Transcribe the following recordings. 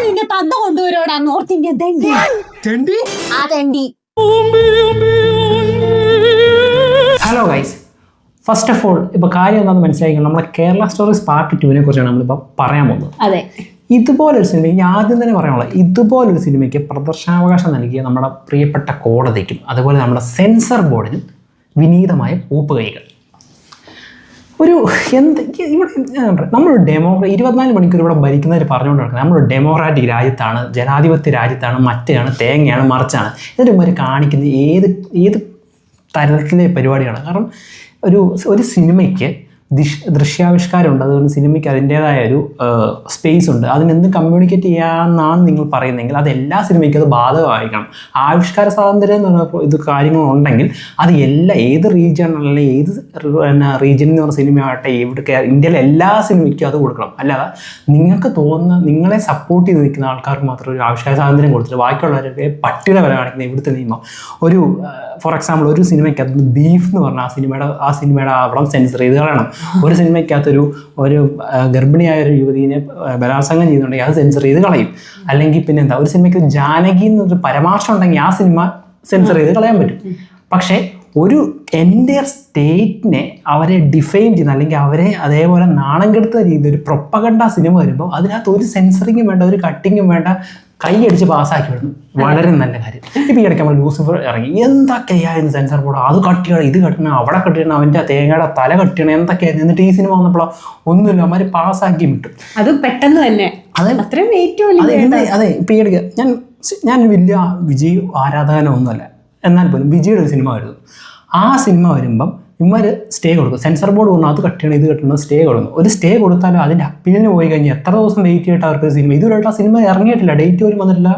നിന്റെ തന്ത കൊണ്ടുവരോടാ north Indian തെണ്ടി. ആ തെണ്ടി. Hello guys, first of all ഇപ്പോൾ കാര്യം എന്താണെന്ന് മനസ്സിലാക്കിയാൽ നമ്മളെ കേരള സ്റ്റോറീസ് പാർട്ട് 2 കുറിച്ചാണ് നമ്മളിപ്പോൾ പറയാൻ പോകുന്നത്. അതെ, ഇതുപോലൊരു സിനിമ ഈ ആദ്യം തന്നെ പറയാനുള്ളത്, ഇതുപോലൊരു സിനിമയ്ക്ക് പ്രദർശനാവകാശം നൽകിയ നമ്മുടെ പ്രിയപ്പെട്ട കോടതിക്കും അതുപോലെ നമ്മുടെ സെൻസർ ബോർഡിനും വിനീതമായ പൂപ്പുകൈകൾ. ഒരു ഇവിടെ നമ്മളൊരു 24 മണിക്കൂർ ഇവിടെ ഭരിക്കുന്നവർ പറഞ്ഞുകൊണ്ട് നടക്കുന്നത് നമ്മളൊരു ഡെമോക്രാറ്റിക് രാജ്യത്താണ്, ജനാധിപത്യ രാജ്യത്താണ്, മറ്റാണ്, തേങ്ങയാണ്, മറിച്ചാണ്. എന്നിട്ട് ഇവർ കാണിക്കുന്നത് ഏത് തരത്തിലെ പരിപാടിയാണ്. കാരണം ഒരു സിനിമയ്ക്ക് ദൃശ്യാവിഷ്കാരമുണ്ട്, അതുകൊണ്ട് സിനിമയ്ക്ക് അതിൻ്റേതായ ഒരു സ്പേസ് ഉണ്ട്. അതിനെന്ത് കമ്മ്യൂണിക്കേറ്റ് ചെയ്യാമെന്നാണ് നിങ്ങൾ പറയുന്നതെങ്കിൽ അത് എല്ലാ സിനിമയ്ക്കും അത് ബാധകമായിരിക്കണം. ആവിഷ്കാര സ്വാതന്ത്ര്യം എന്ന് പറഞ്ഞ ഇത് കാര്യങ്ങളുണ്ടെങ്കിൽ അത് ഏത് റീജിയൺ അല്ലെങ്കിൽ ഏത് റീജിയൻ എന്ന് പറഞ്ഞ സിനിമയാകട്ടെ, ഇവിടെ ഇന്ത്യയിലെ എല്ലാ സിനിമയ്ക്കും അത് കൊടുക്കണം. അല്ലാതെ നിങ്ങൾക്ക് തോന്നുന്ന നിങ്ങളെ സപ്പോർട്ട് ചെയ്ത് നിൽക്കുന്ന ആൾക്കാർക്ക് മാത്രം ഒരു ആവിഷ്കാര സ്വാതന്ത്ര്യം കൊടുത്തിട്ട് ബാക്കിയുള്ളവരുടെ പട്ടിക വരെ കാണിക്കുന്ന ഇവിടുത്തെ നിയമം. ഫോർ എക്സാമ്പിൾ ഒരു സിനിമയ്ക്കകത്ത് ബീഫ് എന്ന് പറഞ്ഞാൽ ആ സിനിമയുടെ അവിടെ സെൻസർ ചെയ്ത് കളയണം. ഒരു സിനിമയ്ക്കകത്തൊരു ഗർഭിണിയായ ഒരു യുവതിനെ ബലാത്സംഗം ചെയ്യുന്നുണ്ടെങ്കിൽ അത് സെൻസർ ചെയ്ത് കളയും. അല്ലെങ്കിൽ പിന്നെ എന്താ, ഒരു സിനിമയ്ക്ക് ജാനകി എന്നൊരു പരാമർശം ഉണ്ടെങ്കിൽ ആ സിനിമ സെൻസർ ചെയ്ത് കളയാൻ പറ്റും. പക്ഷേ ഒരു എൻ്റയർ സ്റ്റേറ്റിനെ അവരെ ഡിഫൈൻ ചെയ്യുന്ന അല്ലെങ്കിൽ അവരെ അതേപോലെ നാണം കെടുത്തുന്ന രീതിയിൽ ഒരു പ്രൊപ്പഗണ്ട സിനിമ വരുമ്പോൾ അതിനകത്ത് ഒരു സെൻസറിങ്ങും വേണ്ട, ഒരു കട്ടിങ്ങും വേണ്ട, കൈയടിച്ച് പാസ്സാക്കി വിടുന്നു. വളരെ നല്ല കാര്യം. ഇപ്പം ഈ ഇടയ്ക്ക് നമ്മൾ ലൂസിഫർ ഇറങ്ങി, എന്തൊക്കെയായിരുന്നു സെൻസർ ബോർഡ്, അത് കട്ടിയാണ്, ഇത് കട്ടണം, അവിടെ കട്ടിയണം, അവൻ്റെ തേങ്ങയുടെ തല കട്ടിയണം, എന്തൊക്കെയായിരുന്നു. എന്നിട്ട് ഈ സിനിമ വന്നപ്പോൾ ഒന്നുമില്ല, അവന്മാർ പാസ്സാക്കി വിട്ടു. അത് പെട്ടെന്ന് തന്നെ. അതെ, അതെ. ഇപ്പം ഈ ഇടയ്ക്ക് ഞാൻ വലിയ വിജയ് ആരാധകനൊന്നുമല്ല, എന്നാൽ പോലും വിജയുടെ ഒരു സിനിമ വരുന്നു. ആ സിനിമ വരുമ്പം ഇവന്മാർ സ്റ്റേ കൊടുക്കും. സെൻസർ ബോർഡ് പറഞ്ഞു അത് കട്ടണം, ഇത് കട്ടണം, സ്റ്റേ കൊടുക്കും. ഒരു സ്റ്റേ കൊടുത്താലും അതിൻ്റെ അപ്പീലിന് പോയി കഴിഞ്ഞാൽ എത്ര ദിവസം വെയിറ്റ് ചെയ്തിട്ട് അവർക്ക് സിനിമ ഇതുവരെയായിട്ട് ആ സിനിമ ഇറങ്ങിയിട്ടില്ല, ഡേറ്റ് പോലും വന്നിട്ടില്ല,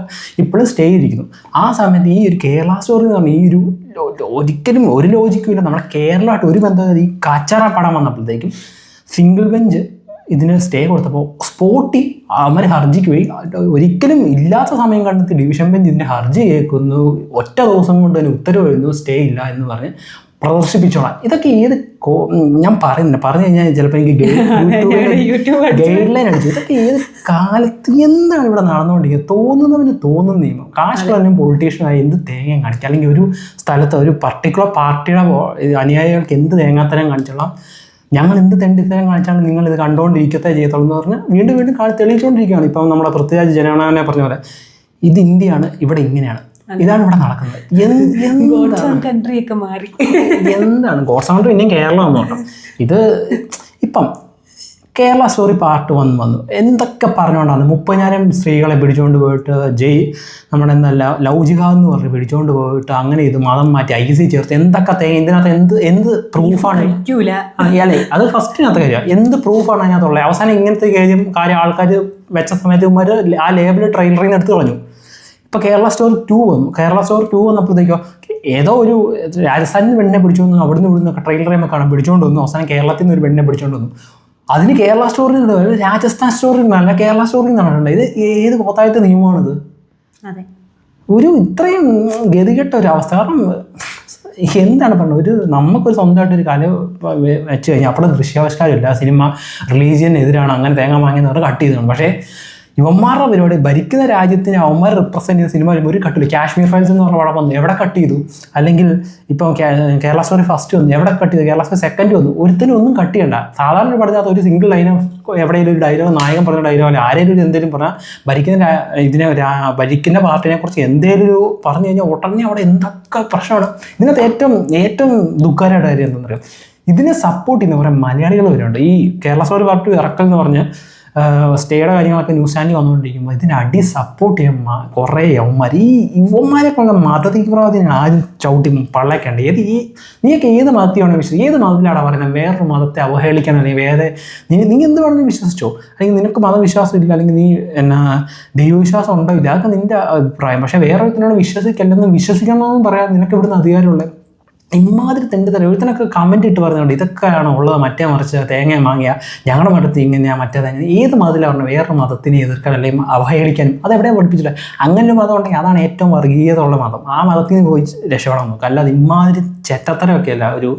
ഇപ്പോഴും സ്റ്റേ ഇരിക്കുന്നു. ആ സമയത്ത് ഈ ഒരു കേരള സ്റ്റോറി എന്ന് പറഞ്ഞാൽ ഈ ഒരിക്കലും ഒരു ലോജിക്കും ഇല്ല. നമ്മുടെ കേരളമായിട്ട് ഒരു ബന്ധം ഈ കച്ചറ പടം വന്നപ്പോഴത്തേക്കും സിംഗിൾ ബെഞ്ച് ഇതിന് സ്റ്റേ കൊടുത്തപ്പോൾ സ്പോട്ടി അവർ ഹർജിക്ക് പോയി. ഒരിക്കലും ഇല്ലാത്ത സമയം കണ്ടെത്തി ഡിവിഷൻ ബെഞ്ച് ഇതിൻ്റെ ഹർജി കേൾക്കുന്നു, ഒറ്റ ദിവസം കൊണ്ട് തന്നെ ഉത്തരവ് വരുന്നു, സ്റ്റേ ഇല്ല എന്ന് പറഞ്ഞ് പ്രദർശിപ്പിച്ചോളാം. ഇതൊക്കെ ഞാൻ പറഞ്ഞു കഴിഞ്ഞാൽ ചിലപ്പോൾ എനിക്ക് ഗൈഡ് ലൈൻ അടിച്ചു. ഇതൊക്കെ ഏത് കാലത്ത് എന്താണ് ഇവിടെ നടന്നുകൊണ്ടിരിക്കുന്നത്? തോന്നുന്നവന് തോന്നുന്ന നിയമം. കാശുകളെല്ലാം പൊളിറ്റീഷ്യനായി എന്ത് തേങ്ങയും കാണിക്കുക, അല്ലെങ്കിൽ ഒരു സ്ഥലത്ത് ഒരു പർട്ടിക്കുലർ പാർട്ടിയുടെ അനുയായികൾക്ക് എന്ത് തേങ്ങാത്തരം കാണിച്ചോളാം, ഞങ്ങൾ എന്ത് തെണ്ടിത്തരം കാണിച്ചാണ് നിങ്ങൾ ഇത് കണ്ടുകൊണ്ടിരിക്കത്തേ ചെയ്യത്തുള്ളൂ എന്ന് പറഞ്ഞാൽ വീണ്ടും തെളിയിച്ചുകൊണ്ടിരിക്കുകയാണ്. ഇപ്പം നമ്മുടെ പൃഥ്വിരാജ് ജനഗണനെ പറഞ്ഞ പോലെ ഇത് ഇന്ത്യയാണ്, ഇവിടെ ഇങ്ങനെയാണ്, ഇതാണ് ഇവിടെ നടക്കുന്നത്. എന്താണ് ഗോഡ്സ് കൺട്രി, ഇനിയും കേരളം എന്ന് പറഞ്ഞു. ഇത് ഇപ്പം കേരള സ്റ്റോറി പാർട്ട് 1 വന്നു. എന്തൊക്കെ പറഞ്ഞുകൊണ്ടാണ് 30,000 സ്ത്രീകളെ പിടിച്ചുകൊണ്ട് പോയിട്ട് നമ്മുടെ ലവ് ജിഹാദ് എന്ന് പറഞ്ഞ് പിടിച്ചുകൊണ്ട് പോയിട്ട് അങ്ങനെ ഇത് മതം മാറ്റി IC ചേർത്ത് എന്തൊക്കെ ഇതിനകത്ത് എന്ത് പ്രൂഫാണ്? അല്ലേ, അത് ഫസ്റ്റിനകത്ത് കാര്യം എന്ത് പ്രൂഫാണ് അതിനകത്തുള്ളത്? അവസാനം ഇങ്ങനത്തെ കാര്യം ആൾക്കാർ വെച്ച സമയത്ത് ഇവന്മാർ ആ ലേബിൾ ട്രെയിലറിൽ നിന്ന് എടുത്ത് കളഞ്ഞു. ഇപ്പോൾ കേരള സ്റ്റോറി 2 വന്നു. കേരള സ്റ്റോറി 2 വന്നപ്പോഴത്തേക്കോ ഏതോ ഒരു രാജസ്ഥാനിൽ നിന്ന് പെണ്ണിനെ പിടിച്ചു വന്നു, അവിടുന്ന് ഇവിടുന്നൊക്കെ ട്രെയിലറിൽ കാണാൻ പിടിച്ചുകൊണ്ട് വന്നു. അവസാനം കേരളത്തിൽ നിന്ന് ഒരു പെണ്ണിനെ പിടിച്ചുകൊണ്ട് വന്നു. അതിന് കേരള സ്റ്റോറി രാജസ്ഥാൻ സ്റ്റോറി നല്ല കേരള സ്റ്റോറി നടന്നിട്ടുണ്ട്. ഇത് ഏത് കോത്തായത്തെ നിയമമാണിത്? ഒരു ഇത്രയും ഗതികെട്ട ഒരു അവസ്ഥ. കാരണം എന്താണ് പറഞ്ഞത്, നമുക്കൊരു സ്വന്തമായിട്ടൊരു കല വെച്ച് കഴിഞ്ഞാൽ അവിടെ ദൃശ്യാവിഷ്കാരമില്ല, സിനിമ റിലീജിയനെതിരാണ്, അങ്ങനെ തേങ്ങ വാങ്ങിയെന്ന് പറഞ്ഞാൽ കട്ട് ചെയ്തതാണ്. പക്ഷേ ഇവന്മാരുടെ പരിപാടി ഭരിക്കുന്ന രാജ്യത്തിന് അവന്മാർ റിപ്രസെൻറ്റ് ചെയ്ത സിനിമ ഒരു കട്ടില്ല. കാശ്മീർ ഫയൽസ് എന്ന് പറഞ്ഞ പടം വന്നു, എവിടെ കട്ട് ചെയ്തു? അല്ലെങ്കിൽ ഇപ്പം കേരള സ്റ്റോറി ഫസ്റ്റ് വന്നു, എവിടെ കട്ട് ചെയ്തു? കേരള സ്റ്റോറി സെക്കൻഡ് വന്നു, ഒരുത്തിനും ഒന്നും കട്ട് ചെയ്യണ്ട. സാധാരണ പടത്തിനകത്ത് ഒരു സിംഗിൾ ലൈനോ എവിടെയെങ്കിലും ഒരു ഡയലോഗ്, നായകൻ പറഞ്ഞ ഡയലോഗ്, അല്ല ആരെങ്കിലും എന്തെങ്കിലും പറഞ്ഞാൽ ഭരിക്കുന്ന പാർട്ടിനെ കുറിച്ച് എന്തെങ്കിലും പറഞ്ഞു കഴിഞ്ഞാൽ ഉടനെ അവിടെ എന്തൊക്കെ പ്രശ്നമാണ്. ഇതിനകത്ത് ഏറ്റവും ദുഃഖകരമായിട്ട് കാര്യം എന്താണെന്ന് അറിയാം, ഇതിനെ സപ്പോർട്ട് ചെയ്യുന്ന കുറേ മലയാളികൾ വരുന്നുണ്ട്. ഈ കേരള സ്റ്റോറി പാർട്ട് 2 ഇറക്കൽ എന്ന് പറഞ്ഞ് സ്റ്റേയുടെ കാര്യങ്ങളൊക്കെ ന്യൂസ് ചാനൽ വന്നുകൊണ്ടിരിക്കുമ്പോൾ ഇതിനടി സപ്പോർട്ട് ചെയ്യാൻ കുറേ യവന്മാർ, ഇവന്മാരെ കൊള്ള മതതീവ്രവാദിനെ ആരും ചവിട്ടി പള്ളേക്കണ്ട. നീയൊക്കെ ഏത് മതത്തെയാണ് ഏത് മതത്തിലാണ് പറയുന്നത്? വേറൊരു മതത്തെ അവഹേളിക്കാൻ അല്ലെങ്കിൽ നീ എന്ത് വേണമെങ്കിലും വിശ്വസിച്ചോ, അല്ലെങ്കിൽ നിനക്ക് മതവിശ്വാസം ഇല്ല, അല്ലെങ്കിൽ നീ ദൈവവിശ്വാസം ഉണ്ടോ ഇല്ല, അതൊക്കെ നിൻ്റെ അഭിപ്രായം. പക്ഷേ വേറെ ഒരുത്തിനോട് വിശ്വസിക്കല്ലെന്നും വിശ്വസിക്കണമെന്നും പറയാൻ നിനക്ക് ഇവിടുന്ന് അധികാരമുള്ളത്. ഇമാതിരി തെണ്ടിത്തരം ഒരുത്തനൊക്കെ കമൻറ്റ് ഇട്ട് പറയുന്നുണ്ട്, ഇതൊക്കെയാണ് ഉള്ളത്, മറ്റേ മറിച്ച് തേങ്ങ വാങ്ങിയ ഞങ്ങളുടെ മതത്തിൽ ഇങ്ങനെയാണ്, മറ്റേതങ്ങനെ. ഏത് മതത്തിലാണ് പറഞ്ഞത് വേറൊരു മതത്തിനെ എതിർക്കാൻ അല്ലെങ്കിൽ അവഹേളിക്കാനും? അതെവിടെയാണ് പഠിപ്പിച്ചില്ല. അങ്ങനെ ഒരു മതം ഉണ്ടെങ്കിൽ അതാണ് ഏറ്റവും വർഗീയത ഉള്ള മതം. ആ മതത്തിൽ നിന്ന് പോയി രക്ഷപ്പെടാൻ നോക്കുക. അല്ലാതെ ഇമാതിരി ചെറ്റത്തരമൊക്കെ അല്ല ഒരു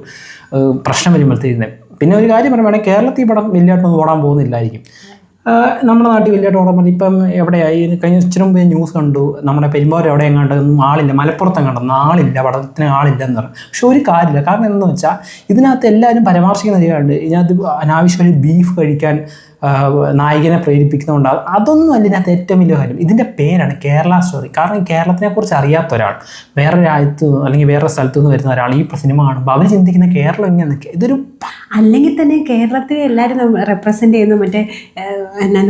പ്രശ്നം വരുമ്പോഴത്തേക്കും പിന്നെ ഒരു കാര്യം പറയുകയാണെങ്കിൽ കേരളത്തിൽ ഈ പടം വലിയതായിട്ടൊന്നും ഓടാൻ പോകുന്നില്ലായിരിക്കും. നമ്മുടെ നാട്ടിൽ വലിയതായിട്ട് ഓടാൻ പറ്റും. ഇപ്പം എവിടെയായി കഴിഞ്ഞ ഇച്ചിരി മുമ്പ് ന്യൂസ് കണ്ടു, നമ്മുടെ പെരുമ്പാവൂർ എവിടെ എങ്ങാണ്ടൊന്നും ആളില്ല, മലപ്പുറത്ത് എങ്ങാണ്ടൊന്നും ആളില്ല, പടത്തിന് ആളില്ലെന്ന് പറഞ്ഞു. പക്ഷെ ഒരു കാര്യമില്ല. കാരണം എന്താണെന്ന് വെച്ചാൽ ഇതിനകത്ത് എല്ലാവരും പരാമർശിക്കുന്ന കാര്യമുണ്ട്, ഇതിനകത്ത് അനാവശ്യമായി ബീഫ് കഴിക്കാൻ നായികനെ പ്രേരിപ്പിക്കുന്നതുകൊണ്ട് അതൊന്നും അല്ല ഇതിനകത്ത് ഏറ്റവും വലിയ കാര്യം. ഇതിൻ്റെ പേരാണ് കേരള സ്റ്റോറി. കാരണം കേരളത്തിനെ കുറിച്ച് അറിയാത്ത ഒരാൾ വേറെ രാജ്യത്ത് നിന്ന് അല്ലെങ്കിൽ വേറെ സ്ഥലത്തു നിന്ന് വരുന്ന ഒരാൾ ഈ സിനിമ കാണുമ്പോൾ അവർ ചിന്തിക്കുന്ന കേരളം ഇങ്ങനെയൊക്കെ ഇതൊരു അല്ലെങ്കിൽ തന്നെ കേരളത്തിലെ എല്ലാവരും റെപ്രസെന്റ് ചെയ്യുന്ന മറ്റേ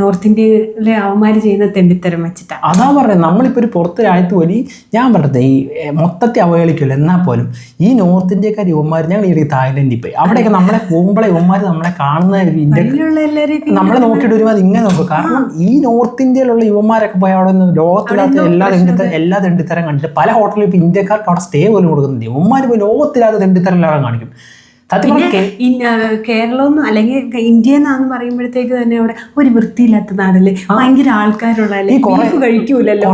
നോർത്ത് ഇന്ത്യയിലെ അവന്മാർ ചെയ്യുന്ന തെണ്ടിത്തരം വെച്ചിട്ടാണ്. അതാ പറഞ്ഞത്. നമ്മളിപ്പോൾ ഒരു പുറത്ത് രാജ്യത്ത് പോലും ഞാൻ പറഞ്ഞത് ഈ മൊത്തത്തിൽ അവഹേളിക്കില്ല. എന്നാൽ പോലും ഈ നോർത്ത് ഇന്ത്യക്കാർ യുവന്മാർ, ഞങ്ങൾ ഈ തായ്ലൻഡിൽ പോയി അവിടെയൊക്കെ നമ്മളെ പോകുമ്പോഴേ യുവന്മാർ നമ്മളെ കാണുന്ന ഇന്ത്യയിലുള്ള എല്ലാവരും നമ്മളെ നോക്കിയിട്ട് ഒരുപാട് ഇങ്ങനെ നോക്കും. കാരണം ഈ നോർത്ത് ഇന്ത്യയിലുള്ള യുവന്മാരൊക്കെ പോയി അവിടെ നിന്ന് ലോകത്തില്ലാത്ത എല്ലാ തെണ്ടിത്തരം കണ്ടിട്ട് പല ഹോട്ടലിൽ ഇപ്പോൾ ഇന്ത്യക്കാർക്ക് അവിടെ സ്റ്റേ പോലും കൊടുക്കുന്നുണ്ട്. യുവന്മാർ പോയി ലോകത്തില്ലാത്ത തെണ്ടിത്തരം എല്ലാം കാണിക്കും. കേരളമൊന്നും അല്ലെങ്കിൽ ഇന്ത്യ എന്നാന്ന് പറയുമ്പോഴത്തേക്ക് തന്നെ അവിടെ ഒരു വൃത്തിയില്ലാത്ത നാടല്ലേ, ഭയങ്കര ആൾക്കാരുള്ള കഴിക്കൂലല്ലോ.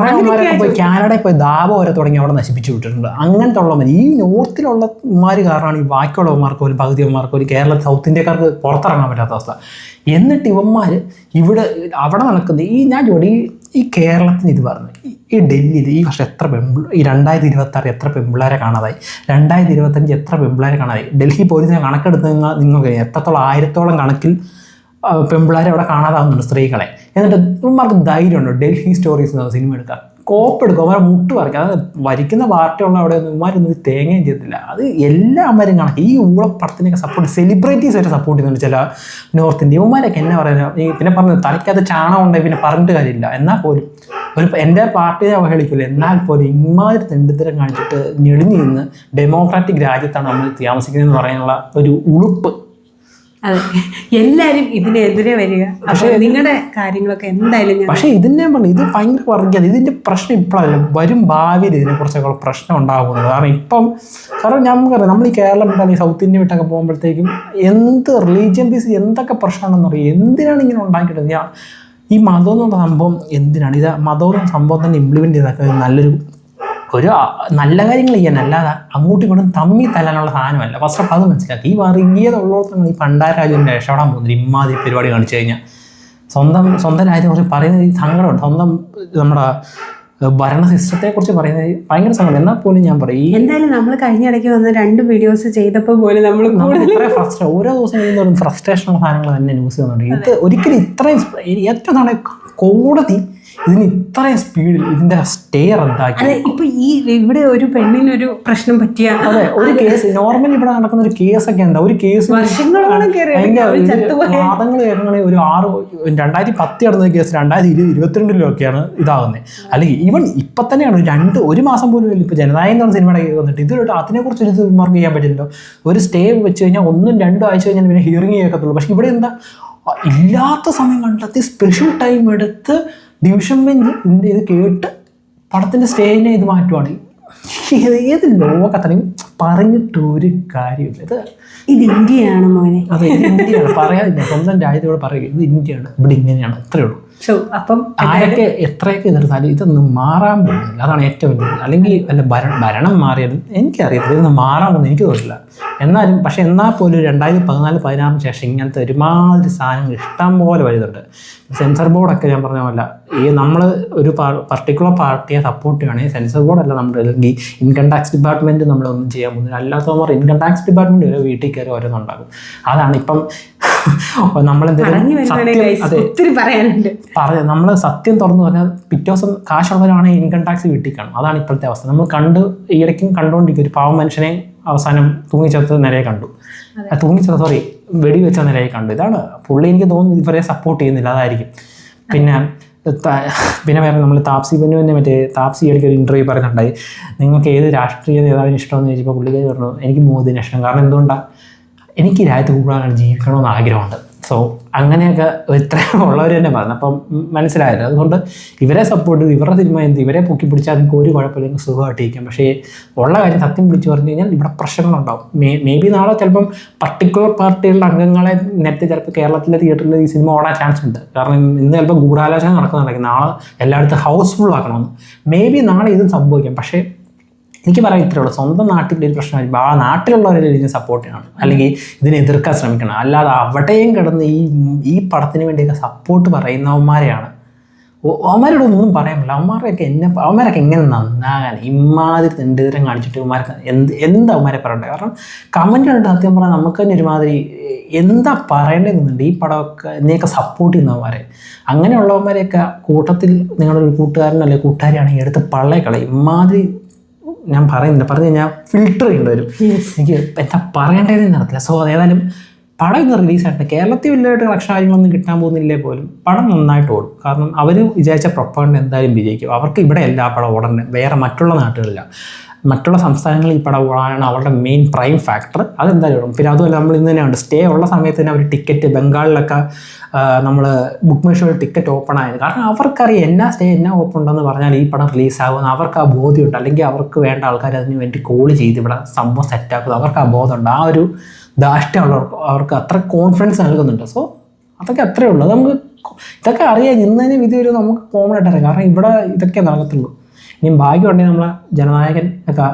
പോയി കാനഡയിൽ പോയി ദാബോ വരെ തുടങ്ങി അവിടെ നശിപ്പിച്ചു വിട്ടിട്ടുണ്ട്. അങ്ങനത്തെ ഉള്ളവർ ഈ നോർത്തിലുള്ള ഉമ്മാർ കാരണമാണ് ഈ ബാക്കിയുള്ളവന്മാർക്ക് പോലും പകുതിയന്മാർക്ക് പോലും കേരള സൗത്ത് ഇന്ത്യക്കാർക്ക് പുറത്തിറങ്ങാൻ പറ്റാത്ത അവസ്ഥ. എന്നിട്ട് ഇവന്മാർ അവിടെ നടക്കുന്നത് ഞാൻ ജോലി ഈ കേരളത്തിന് ഇത് പറഞ്ഞു. ഈ ഡൽഹിയിൽ ഈ വർഷം ഈ 2026 എത്ര പെൺപിള്ളേരെ കാണാതായി, 2025 എത്ര പെൺപിള്ളേരെ കാണാതായി. ഡൽഹി പോലീസിനെ കണക്കെടുത്ത് നിങ്ങൾക്ക് എത്രത്തോളം 1000-ഓളം കണക്കിൽ പെൺപിള്ളേരെ അവിടെ കാണാതാവുന്നുണ്ട്, സ്ത്രീകളെ. എന്നിട്ട് ഇവന്മാർക്ക് ധൈര്യമുണ്ടോ ഡൽഹി സ്റ്റോറീസ് എന്ന സിനിമ എടുക്കാൻ? കോപ്പെടുക്കും, അവരെ മുട്ട് പറിക്കും. അത് വരിക്കുന്ന പാർട്ടിയുള്ള അവിടെ ഇവന്മാരൊന്നും തേങ്ങയും ചെയ്തില്ല. അത് എല്ലാവരും കണക്ക് ഈ ഊളപ്പടത്തിനൊക്കെ സപ്പോർട്ട്, സെലിബ്രിറ്റീസ് വരെ സപ്പോർട്ട് ചെയ്യുന്നുണ്ട് ചില നോർത്ത് ഇന്ത്യ. ഇവന്മാരൊക്കെ എന്നെ പറയുന്നത് ഈ പിന്നെ പറഞ്ഞത് തലയ്ക്കകത്ത് ചാണം ഉണ്ടെങ്കിൽ പിന്നെ പറഞ്ഞിട്ട് കാര്യമില്ല. എന്നാൽ പോലും എൻ്റെ പാർട്ടിയെ അവഹേളിക്കില്ല. എന്നാൽ പോലും ഇമാതിരി തെണ്ടിത്തരം കാണിച്ചിട്ട് ഞെളിഞ്ഞു നിന്ന് ഡെമോക്രാറ്റിക് രാജ്യത്താണ് നമ്മൾ താമസിക്കുന്നതെന്ന് പറയാനുള്ള ഒരു ഉളുപ്പ്. അതെ, എല്ലാവരും ഇതിനെതിരെ വരിക. പക്ഷേ നിങ്ങളുടെ കാര്യങ്ങളൊക്കെ എന്തായാലും. പക്ഷേ ഇതിനെ പറഞ്ഞു ഇത് ഭയങ്കര വർഗ്ഗീയത. ഇതിൻ്റെ പ്രശ്നം ഇപ്പോഴല്ല, വരും ഭാവിയിൽ ഇതിനെക്കുറിച്ചൊക്കെ പ്രശ്നം ഉണ്ടാകുന്നത്. കാരണം നമുക്കറിയാം, നമ്മൾ ഈ കേരളം വിട്ടാൽ ഈ സൗത്ത് ഇന്ത്യ വിട്ടൊക്കെ പോകുമ്പോഴത്തേക്കും എന്ത് റിലീജിയൻ ബേസ് എന്തൊക്കെ പ്രശ്നമാണെന്ന് അറിയാം. എന്തിനാണ് ഇങ്ങനെ ഉണ്ടാക്കിയിട്ടത്? ഈ മതം എന്നുള്ള സംഭവം എന്തിനാണ്? ഇത് മതം എന്ന സംഭവം തന്നെ ഇംപ്ലിമെൻ്റ് ചെയ്തൊക്കെ നല്ലൊരു നല്ല കാര്യങ്ങൾ ചെയ്യാൻ, അല്ലാതെ അങ്ങോട്ടും ഇങ്ങോട്ടും തമ്മി തല്ലാനുള്ള സാധനമല്ല. ഫസ്റ്റ് ഓഫ് അത് മനസ്സിലാക്കി. ഈ വർഗീയത ഉള്ളവർക്കാണ് ഈ പണ്ടാര രാജ്യം രക്ഷപ്പെടാൻ പോകുന്നത്. ഇമാതിരി പരിപാടി കാണിച്ചു കഴിഞ്ഞാൽ സ്വന്തം രാജ്യത്തെക്കുറിച്ച് പറയുന്നത് സങ്കടമുണ്ട്. സ്വന്തം നമ്മുടെ ഭരണ സിസ്റ്റത്തെക്കുറിച്ച് പറയുന്നത് ഭയങ്കര സങ്കടം. എന്നാൽ പോലും ഞാൻ പറയും, എന്തായാലും നമ്മൾ കഴിഞ്ഞിടയ്ക്ക് വന്ന് 2 വീഡിയോസ് ചെയ്തപ്പോൾ പോലും നമ്മൾ ഓരോ ദിവസം കഴിയുന്നതും ഫ്രസ്ട്രേഷനുള്ള സാധനങ്ങൾ തന്നെ ന്യൂസ് ചെയ്യുന്നുണ്ട്. ഇത് ഒരിക്കലും ഇത്രയും ഏറ്റവും നാളെ കോടതി ഇതിന് ഇത്രയും സ്പീഡിൽ ഇതിന്റെ സ്റ്റേ റദ്ദാക്കി. ഇപ്പൊ ഈ ഇവിടെ ഒരു പെണ്ണിനൊരു പ്രശ്നം പറ്റിയ അതെ ഒരു കേസ് നോർമലി ഇവിടെ നടക്കുന്ന ഒരു കേസൊക്കെ എന്താ, ഒരു കേസ് വാദങ്ങൾ കേൾക്കണമെങ്കിൽ ഒരു 2010 നടന്ന കേസ് 2022-ലൊക്കെയാണ് ഇതാകുന്നത്. അല്ലെങ്കിൽ ഈവൻ ഇപ്പൊ തന്നെയാണ് ഒരു മാസം പോലും ഇപ്പൊ ജനനായകം എന്ന് പറഞ്ഞ സിനിമയുടെ വന്നിട്ട് ഇതിലോട്ട് അതിനെക്കുറിച്ച് ഒരു റിമാർക്ക് ചെയ്യാൻ പറ്റില്ലല്ലോ. ഒരു സ്റ്റേ വെച്ച് കഴിഞ്ഞാൽ 1-2 ആഴ്ച കഴിഞ്ഞാൽ പിന്നെ ഹിയറിംഗ് കേൾക്കത്തുള്ളൂ. പക്ഷെ ഇവിടെ എന്താ ഇല്ലാത്ത സമയം കണ്ടെത്തി സ്പെഷ്യൽ ടൈം എടുത്ത് ഡിവിഷൻ ബെഞ്ച് ഇത് കേട്ട് പടത്തിൻ്റെ സ്റ്റേജിനെ ഇത് മാറ്റുവാണ്. ഏത് ലോകത്തനെയും പറഞ്ഞിട്ടൊരു കാര്യമില്ല. ഇത് ഇന്ത്യയാണ് മോനെ. അതെ, ഇത് ഇന്ത്യയാണ്. പറയാതില്ല, സ്വന്തം രാജ്യത്തോട് പറയുക ഇത് ഇന്ത്യയാണ്, ഇവിടെ ഇങ്ങനെയാണ്, അത്രയേ ഉള്ളൂ. അപ്പം ആരൊക്കെ എത്രയൊക്കെ എതിർത്താലും ഇതൊന്നും മാറാൻ പോകുന്നില്ല. അതാണ് ഏറ്റവും വലിയത്. അല്ലെങ്കിൽ ഭരണം മാറിയാലും എനിക്കറിയത്തില്ല, ഇതൊന്നും മാറാൻ പോകുന്നു എനിക്ക് തോന്നില്ല. എന്നാൽ പോലും 2014-16 ശേഷം ഇങ്ങനത്തെ ഒരുമാതിരി സാധനങ്ങൾ ഇഷ്ടം പോലെ വരുന്നുണ്ട്. സെൻസർ ബോർഡൊക്കെ ഞാൻ പറഞ്ഞ പോലെ നമ്മൾ ഒരു പർട്ടിക്കുലർ പാർട്ടിയെ സപ്പോർട്ട് ചെയ്യുകയാണെങ്കിൽ സെൻസർ ബോർഡല്ല നമ്മൾ, അല്ലെങ്കിൽ ഇൻകം ടാക്സ് ഡിപ്പാർട്ട്മെൻറ്റ് നമ്മളൊന്നും ചെയ്യാൻ പോകുന്നില്ല. അല്ലാത്തവർ ഇൻകം ടാക്സ് ഡിപ്പാർട്ട്മെൻറ്റ് വരെ വീട്ടിൽ കയറി ഓരോന്നുണ്ടാകും. അതാണ് ഇപ്പം നമ്മളെന്തെങ്കിലും നമ്മൾ സത്യം തുറന്നു പറഞ്ഞാൽ പിറ്റേ ദിവസം കാശുള്ളവരാണെങ്കിൽ ഇൻകം ടാക്സ് വീട്ടിൽ കാണും. അതാണ് ഇപ്പോഴത്തെ അവസ്ഥ. നമ്മൾ ഈയിടയ്ക്കും കണ്ടുകൊണ്ടിരിക്കും. ഒരു പാവം മനുഷ്യനെ അവസാനം തൂങ്ങിച്ചേർത്ത നിലയെ കണ്ടു, വെടിവെച്ച നിലയെ കണ്ടു. ഇതാണ് പുള്ളി. എനിക്ക് തോന്നുന്നു ഇവരെ സപ്പോർട്ട് ചെയ്യുന്നില്ല, അതായിരിക്കും. പിന്നെ വേറെ നമ്മൾ താപ്സി ബന്നുവിൻ്റെ താപ്സി ഇടയ്ക്ക് ഒരു ഇൻ്റർവ്യൂ പറയുന്നുണ്ടായി, നിങ്ങൾക്ക് ഏത് രാഷ്ട്രീയ നേതാവിന് ഇഷ്ടമെന്ന് ചോദിച്ചപ്പോൾ പുള്ളിക്കാരി പറഞ്ഞു എനിക്ക് മോദിനെ ഇഷ്ടം. കാരണം എന്തുകൊണ്ടാണ്, എനിക്ക് രാജ്യത്ത് കൂടുതലാണ് ജീവിക്കണമെന്ന് ആഗ്രഹമുണ്ട്. സോ അങ്ങനെയൊക്കെ ഇത്രയും ഉള്ളവർ തന്നെ പറഞ്ഞു. അപ്പം മനസ്സിലായല്ലോ. അതുകൊണ്ട് ഇവരെ സപ്പോർട്ട് ചെയ്ത് ഇവരുടെ സിനിമ ഇവരെ പൊക്കി പിടിച്ചാൽ നിങ്ങൾക്ക് ഒരു കുഴപ്പമില്ലെങ്കിൽ സുഖമായിട്ടിരിക്കും. പക്ഷേ ഉള്ള കാര്യം സത്യം വിളിച്ച് പറഞ്ഞു കഴിഞ്ഞാൽ ഇവിടെ പ്രശ്നങ്ങളുണ്ടാവും. മേ ബി നാളെ ചിലപ്പം പർട്ടിക്കുലർ പാർട്ടികളുടെ അംഗങ്ങളെ നേരത്തെ ചിലപ്പോൾ കേരളത്തിലെ തിയേറ്ററിൽ ഈ സിനിമ ഓടാൻ ചാൻസ് ഉണ്ട്. കാരണം ഇന്ന് ചിലപ്പോൾ ഗൂഢാലോചന നടക്കുന്നുണ്ടെങ്കിൽ നാളെ എല്ലായിടത്തും ഹൗസ്ഫുൾ ആക്കണമെന്ന്. മേ ബി നാളെ ഇതും സംഭവിക്കാം. പക്ഷേ എനിക്ക് പറയാൻ ഇത്രയേ ഉള്ളൂ. സ്വന്തം നാട്ടിൻ്റെ ഒരു പ്രശ്നം വരുമ്പോൾ ആ നാട്ടിലുള്ളവരെ ഇതിനെ സപ്പോർട്ട് ചെയ്യണം, അല്ലെങ്കിൽ ഇതിനെ എതിർക്കാൻ ശ്രമിക്കണം. അല്ലാതെ അവിടെയും കിടന്ന് ഈ പടത്തിന് വേണ്ടിയൊക്കെ സപ്പോർട്ട് പറയുന്നവന്മാരെയാണ് അവന്മാരോട് ഒന്നും പറയാൻ പറ്റില്ല. അവന്മാരൊക്കെ എങ്ങനെ നന്നാകാൻ ഇമാതിരി തെണ്ടിതരം കാണിച്ചിട്ട് അവന്മാർക്ക് എന്താ അവന്മാരെ പറയണ്ടേ? കാരണം കമൻ്റ് കണ്ടിട്ട് സത്യം പറഞ്ഞാൽ നമുക്ക് തന്നെ ഒരുമാതിരി എന്താ പറയേണ്ടതെന്നുണ്ട്. ഈ പടമൊക്കെ ഇതിനെയൊക്കെ സപ്പോർട്ട് ചെയ്യുന്നവന്മാരെ, അങ്ങനെയുള്ളവന്മാരെയൊക്കെ കൂട്ടത്തിൽ നിങ്ങളുടെ ഒരു കൂട്ടുകാരൻ അല്ലെങ്കിൽ കൂട്ടുകാരിയാണെങ്കിൽ എടുത്ത് പള്ളേക്കളയും. ഇമാതിരി ഞാൻ പറഞ്ഞു കഴിഞ്ഞാൽ ഫിൽട്ടർ ചെയ്യേണ്ടി വരും. എനിക്ക് എന്താ പറയേണ്ടതെന്ന് അറിയത്തില്ല. സോ ഏതായാലും പടം ഇന്ന് റിലീസായിട്ട് കേരളത്തിൽ വലിയതായിട്ട് കളക്ഷൻ കാര്യങ്ങളൊന്നും കിട്ടാൻ പോകുന്നില്ലേ പോലും പടം നന്നായിട്ട് ഓടും. കാരണം അവർ വിചാരിച്ച പ്രൊപ്പഗണ്ട എന്തായാലും വിജയിക്കും. അവർക്ക് ഇവിടെ എല്ലാ പടം ഓടേണ്ടത്, വേറെ മറ്റുള്ള നാട്ടുകളില്ല, മറ്റുള്ള സംസ്ഥാനങ്ങളിൽ ഈ പടം ഓടാനാണ് അവരുടെ മെയിൻ പ്രൈം ഫാക്ടർ. അതെന്തായാലും ഓടും. പിന്നെ അതുപോലെ നമ്മൾ ഇന്ന് തന്നെ ഉണ്ട്, സ്റ്റേ ഉള്ള സമയത്ത് തന്നെ അവർ ടിക്കറ്റ് ബംഗാളിലൊക്കെ നമ്മൾ ബുക്ക് മൈ ഷോയിൽ ടിക്കറ്റ് ഓപ്പൺ ആയത്. കാരണം അവർക്കറിയാം എന്നാ സ്റ്റേ എന്നാ ഓപ്പൺ ഉണ്ടെന്ന് പറഞ്ഞാൽ ഈ പടം റിലീസാകുമെന്ന് അവർക്ക് ആ ബോധ്യമുണ്ട്. അല്ലെങ്കിൽ അവർക്ക് വേണ്ട ആൾക്കാർ അതിന് വേണ്ടി കോൾ ചെയ്ത് ഇവിടെ സംഭവം സെറ്റാക്കുന്നത് അവർക്ക് ആ ബോധമുണ്ട്. ആ ഒരു ധാഷ്ട്യമുള്ളവർക്ക് അവർക്ക് അത്ര കോൺഫിഡൻസ് നൽകുന്നുണ്ട്. സോ അതൊക്കെ അത്രയേ ഉള്ളൂ. അത് നമുക്ക് ഇതൊക്കെ അറിയാം. ഇന്ന് തന്നെ വിധി വരും നമുക്ക് കോമൺ ആയിട്ട് അറിയാം. കാരണം ഇവിടെ ഇതൊക്കെ നടക്കത്തുള്ളൂ. ഇനിയും ഭാഗ്യമുണ്ടെങ്കിൽ നമ്മളെ ജനനായകൻ ഒക്കെ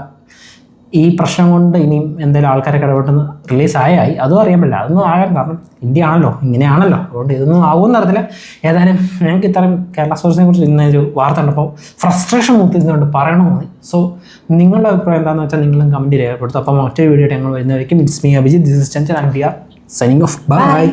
ഈ പ്രശ്നം കൊണ്ട് ഇനിയും എന്തെങ്കിലും ആൾക്കാരൊക്കെ ഇടപെട്ടെന്ന് റിലീസായി അതും അറിയാൻ പറ്റില്ല. അതൊന്നും ആകാൻ കാരണം ഇന്ത്യ ആണല്ലോ, ഇങ്ങനെയാണല്ലോ. അതുകൊണ്ട് ഇതൊന്നും ആകുമെന്ന് അറിയത്തില്ല. ഏതായാലും ഞങ്ങൾക്ക് ഇത്രയും കേരള സ്റ്റോഴ്സിനെ കുറിച്ച് ഇന്നൊരു വാർത്ത കണ്ടപ്പോൾ ഫ്രസ്ട്രേഷൻ മൂത്തിരുന്നുകൊണ്ട് പറയണമെന്ന്. സോ നിങ്ങളുടെ അഭിപ്രായം എന്താണെന്ന് വെച്ചാൽ നിങ്ങളും കമൻറ്റ് രേഖപ്പെടുത്തും. അപ്പോൾ മറ്റൊരു വീഡിയോ ഞങ്ങൾ വരുന്നതായിരിക്കും. It's me Abhijith, this is Chanchal and we are signing off. By.